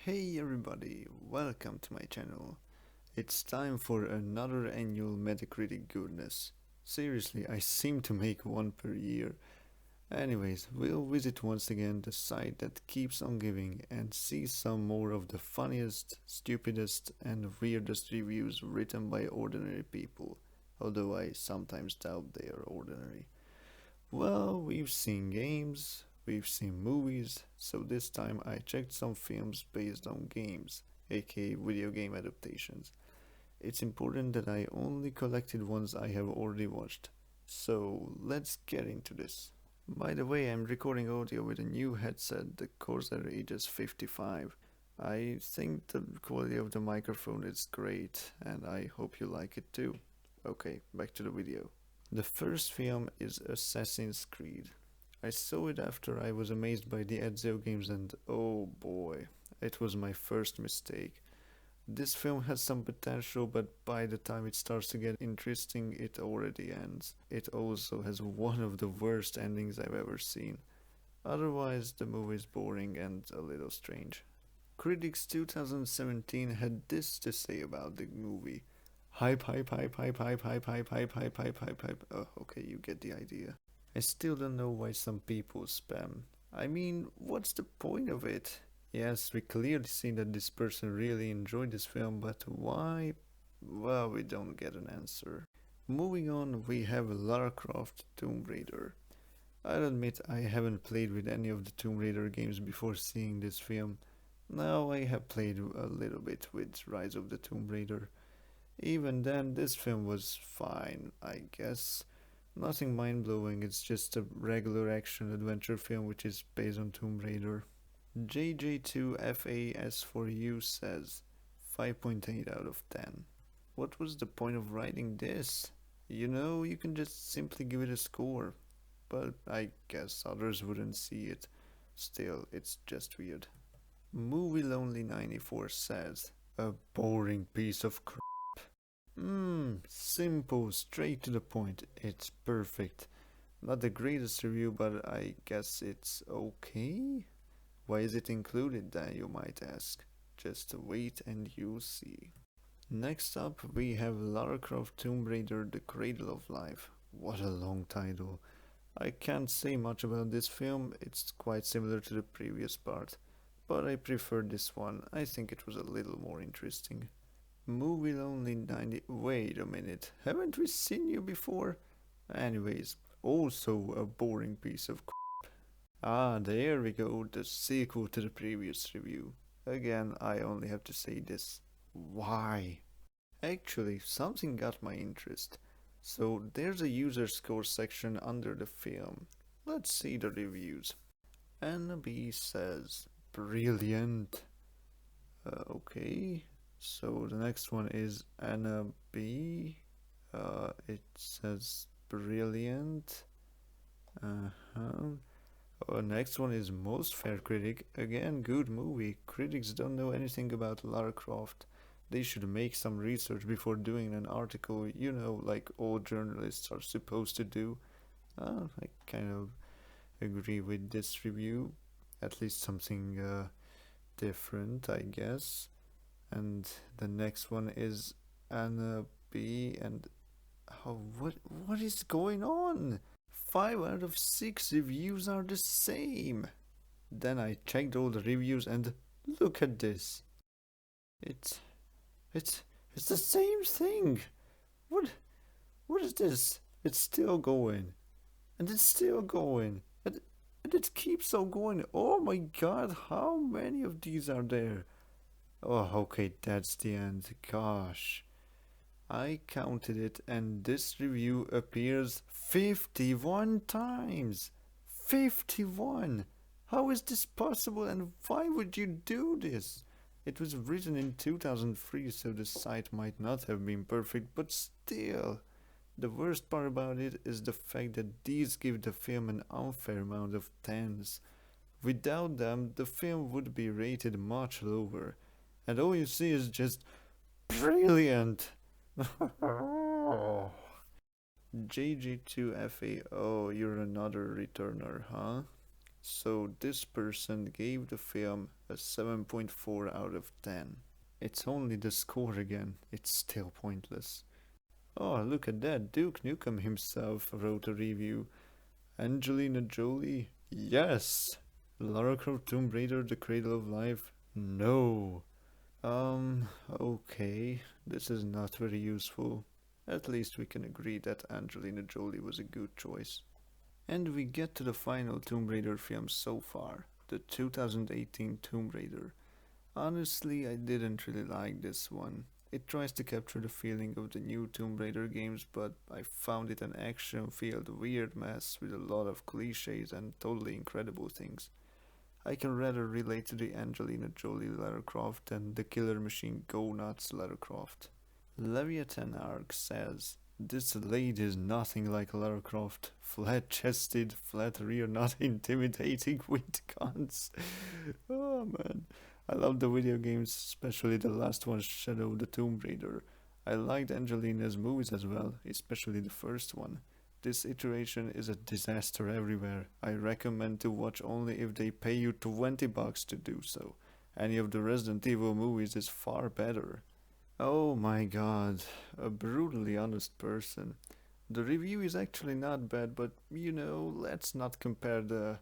Hey everybody, welcome to my channel. It's time for another annual Metacritic goodness. Seriously, I seem to make one per year. Anyways, we'll visit once again the site that keeps on giving and see some more of the funniest, stupidest and weirdest reviews written by ordinary people, although I sometimes doubt they are ordinary. Well, we've seen games, we've seen movies, so this time I checked some films based on games, aka video game adaptations. It's important that I only collected ones I have already watched. So let's get into this. By the way, I'm recording audio with a new headset, the Corsair Aegis 55. I think the quality of the microphone is great and I hope you like it too. Okay, back to the video. The first film is Assassin's Creed. I saw it after I was amazed by the Ezio games and oh boy, it was my first mistake. This film has some potential, but by the time it starts to get interesting, it already ends. It also has one of the worst endings I've ever seen. Otherwise, the movie is boring and a little strange. Critics 2017 had this to say about the movie. Hype, hype, hype, hype, hype, hype, hype, hype, hype, hype, hype, hype. Oh, okay, you get the idea. I still don't know why some people spam. I mean, what's the point of it? Yes, we clearly see that this person really enjoyed this film, but why? Well, we don't get an answer. Moving on, we have Lara Croft Tomb Raider. I'll admit I haven't played with any of the Tomb Raider games before seeing this film. Now I have played a little bit with Rise of the Tomb Raider. Even then, this film was fine, I guess. Nothing mind-blowing, it's just a regular action adventure film which is based on Tomb Raider. JJ2FAS for you says 5.8 out of 10. What was the point of writing this? You know, you can just simply give it a score. But I guess others wouldn't see it. Still, it's just weird. Movie Lonely 94 says, a boring piece of crap. Simple, straight to the point. It's perfect. Not the greatest review, but I guess it's okay? Why is it included then, you might ask? Just wait and you'll see. Next up, we have Lara Croft Tomb Raider The Cradle of Life. What a long title. I can't say much about this film, it's quite similar to the previous part. But I prefer this one, I think it was a little more interesting. Movie Lonely 90. Wait a minute, haven't we seen you before? Anyways, also a boring piece of crap. Ah, there we go, the sequel to the previous review. Again, I only have to say this. Why? Actually, something got my interest. So there's a user score section under the film. Let's see the reviews. Anna B says, brilliant. Okay. So the next one is Anna B. It says brilliant. Next one is Most Fair Critic. Again, good movie. Critics don't know anything about Lara Croft. They should make some research before doing an article, you know, like all journalists are supposed to do. I kind of agree with this review. At least something different, I guess. And the next one is Anna B. And what is going on? 5 out of 6 reviews are the same. Then I checked all the reviews and look at this. It's it's the same thing. What what is this? It's still going. And it's still going. And it keeps on going. Oh my god, how many of these are there? Oh, okay, that's the end. Gosh. I counted it and this review appears 51 times. 51! How is this possible and why would you do this? It was written in 2003, so the site might not have been perfect, but still. The worst part about it is the fact that these give the film an unfair amount of tens. Without them, the film would be rated much lower. And all you see is just brilliant. JG2FA, oh, you're another returner, huh? So this person gave the film a 7.4 out of 10. It's only the score again, it's still pointless. Oh, look at that, Duke Nukem himself wrote a review. Angelina Jolie? Yes! Lara Croft Tomb Raider The Cradle of Life? No! Okay, this is not very useful. At least we can agree that Angelina Jolie was a good choice. And we get to the final Tomb Raider film so far, the 2018 Tomb Raider. Honestly, I didn't really like this one. It tries to capture the feeling of the new Tomb Raider games, but I found it an action-filled weird mess with a lot of cliches and totally incredible things. I can rather relate to the Angelina Jolie Lara Croft than the Killer Machine Go Nuts Lara Croft. Leviathan Arc says, this lady is nothing like Lara Croft. Flat-chested, flat rear, not intimidating with guns. Oh man. I love the video games, especially the last one, Shadow the Tomb Raider. I liked Angelina's movies as well, especially the first one. This iteration is a disaster everywhere. I recommend to watch only if they pay you $20 to do so. Any of the Resident Evil movies is far better. Oh my god, a brutally honest person. The review is actually not bad, but let's not compare the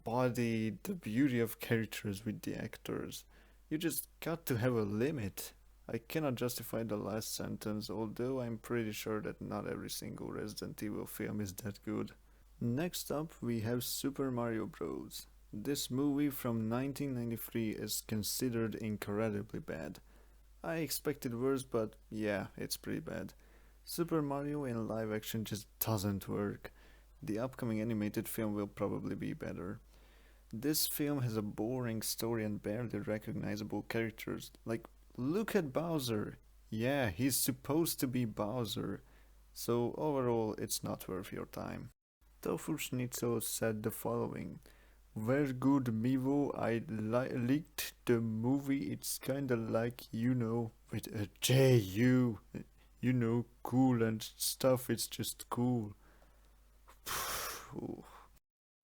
body, the beauty of characters with the actors. You just got to have a limit. I cannot justify the last sentence, although I'm pretty sure that not every single Resident Evil film is that good. Next up, we have Super Mario Bros. This movie from 1993 is considered incredibly bad. I expected worse, but yeah, it's pretty bad. Super Mario in live action just doesn't work. The upcoming animated film will probably be better. This film has a boring story and barely recognizable characters. Like, look at Bowser. Yeah, he's supposed to be Bowser. So overall, it's not worth your time. Tofu Schnitzel said the following. Very good Mivo, I liked the movie, it's kinda like, with a J-U. Cool and stuff, it's just cool.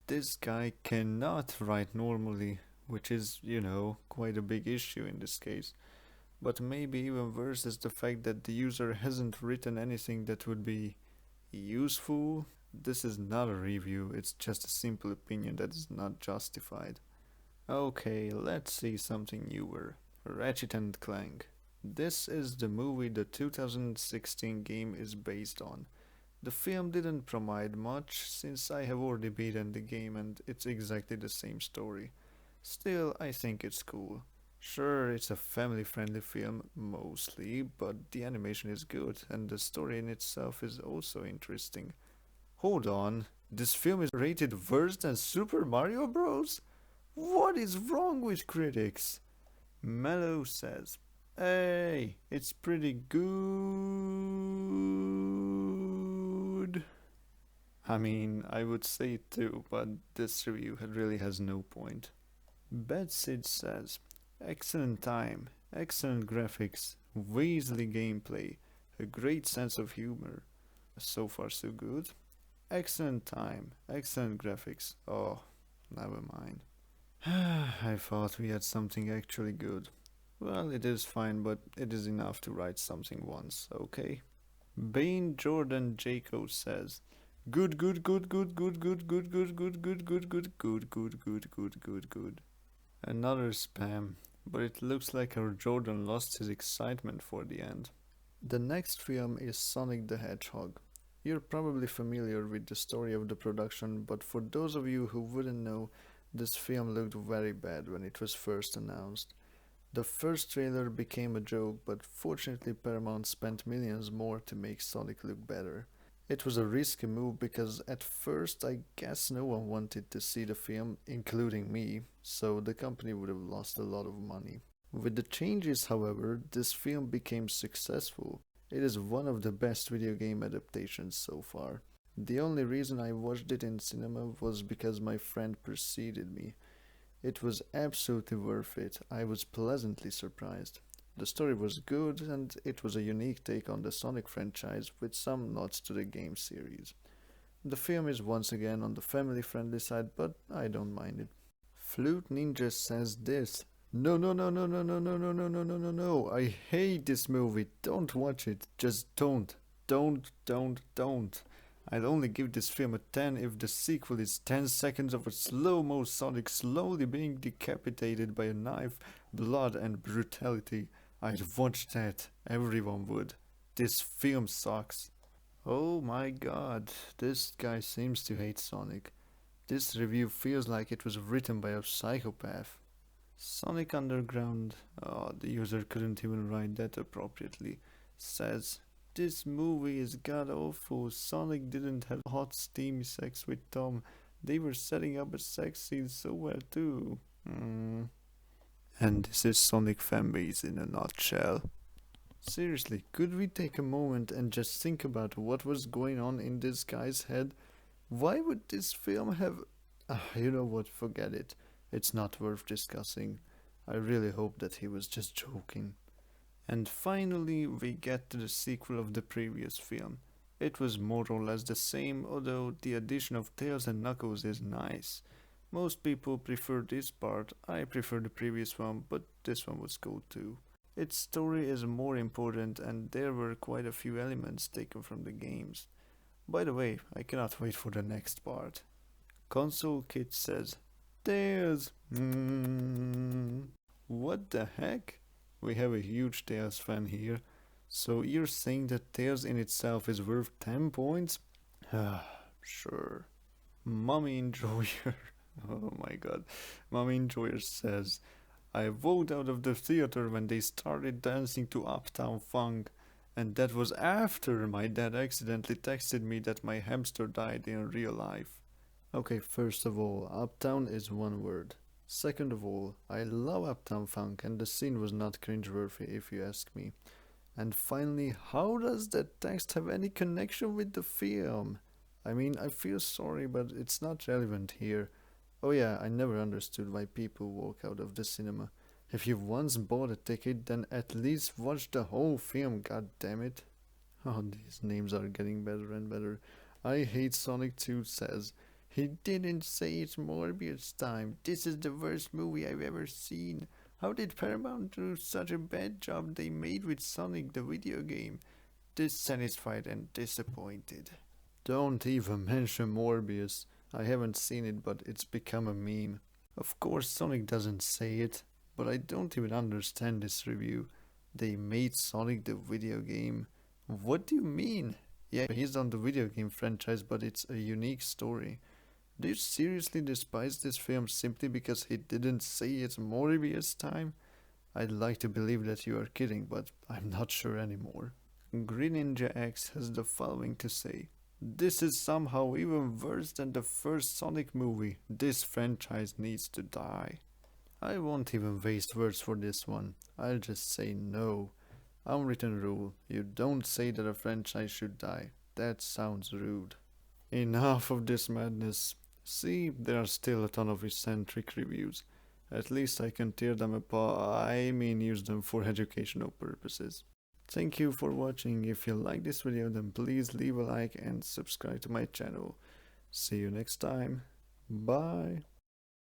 This guy cannot write normally, which is, quite a big issue in this case. But maybe even worse is the fact that the user hasn't written anything that would be useful. This is not a review, it's just a simple opinion that is not justified. Okay, let's see something newer. Ratchet and Clank. This is the movie the 2016 game is based on. The film didn't provide much, since I have already beaten the game and it's exactly the same story. Still, I think it's cool. Sure, it's a family-friendly film, mostly, but the animation is good and the story in itself is also interesting. Hold on, this film is rated worse than Super Mario Bros? What is wrong with critics? Mello says, hey, it's pretty good. I mean, I would say it too, but this review really has no point. Bad Sid says, excellent time, excellent graphics, Weasley gameplay, a great sense of humor. So far so good. Excellent time, excellent graphics. Oh, never mind. I thought we had something actually good. Well, it is fine, but it is enough to write something once, okay? Bane Jordan Jacob says, good, good, good, good, good, good, good, good, good, good, good, good, good, good, good, good, good, good. Another spam, but it looks like our Jordan lost his excitement for the end. The next film is Sonic the Hedgehog. You're probably familiar with the story of the production, but for those of you who wouldn't know, this film looked very bad when it was first announced. The first trailer became a joke, but fortunately Paramount spent millions more to make Sonic look better. It was a risky move because at first I guess no one wanted to see the film, including me, so the company would have lost a lot of money. With the changes, however, this film became successful. It is one of the best video game adaptations so far. The only reason I watched it in cinema was because my friend preceded me. It was absolutely worth it. I was pleasantly surprised. The story was good and it was a unique take on the Sonic franchise with some nods to the game series. The film is once again on the family-friendly side, but I don't mind it. Flute Ninja says this. No, no, no, no, no, no, no, no, no, no, no, no, no. I hate this movie. Don't watch it. Just don't. Don't. I'd only give this film a 10 if the sequel is 10 seconds of a slow-mo Sonic slowly being decapitated by a knife, blood and brutality. I'd watch that. Everyone would. This film sucks. Oh my god, this guy seems to hate Sonic. This review feels like it was written by a psychopath. Sonic Underground, oh, the user couldn't even write that appropriately, says, this movie is god awful. Sonic didn't have hot steamy sex with Tom. They were setting up a sex scene somewhere too. And this is Sonic fanbase in a nutshell. Seriously, could we take a moment and just think about what was going on in this guy's head? Why would this film have... you know what, forget it. It's not worth discussing. I really hope that he was just joking. And finally, we get to the sequel of the previous film. It was more or less the same, although the addition of Tails and Knuckles is nice. Most people prefer this part. I prefer the previous one, but this one was cool too. Its story is more important, and there were quite a few elements taken from the games. By the way, I cannot wait for the next part. Console Kid says, Tails! What the heck? We have a huge Tails fan here. So you're saying that Tails in itself is worth 10 points? Sure. Mommy Enjoyer. Oh my god. Mommy Enjoyer says, I walked out of the theater when they started dancing to Uptown Funk, and that was after my dad accidentally texted me that my hamster died in real life. Okay, first of all, Uptown is one word. Second of all, I love Uptown Funk and the scene was not cringeworthy if you ask me. And finally, how does that text have any connection with the film? I mean, I feel sorry, but it's not relevant here. Oh yeah, I never understood why people walk out of the cinema. If you once bought a ticket, then at least watch the whole film, god damn it. Oh, these names are getting better and better. I Hate Sonic 2 says, he didn't say it's Morbius time. This is the worst movie I've ever seen. How did Paramount do such a bad job they made with Sonic the video game? Dissatisfied and disappointed. Don't even mention Morbius. I haven't seen it, but it's become a meme. Of course Sonic doesn't say it, but I don't even understand this review. They made Sonic the video game. What do you mean? Yeah, he's on the video game franchise, but it's a unique story. Do you seriously despise this film simply because he didn't say it's Morbius time? I'd like to believe that you are kidding, but I'm not sure anymore. Green Ninja X has the following to say. This is somehow even worse than the first Sonic movie. This franchise needs to die. I won't even waste words for this one. I'll just say no. Unwritten rule. You don't say that a franchise should die. That sounds rude. Enough of this madness. See, there are still a ton of eccentric reviews. At least I can tear them apart, use them for educational purposes. Thank you for watching. If you like this video, then please leave a like and subscribe to my channel. See you next time. Bye.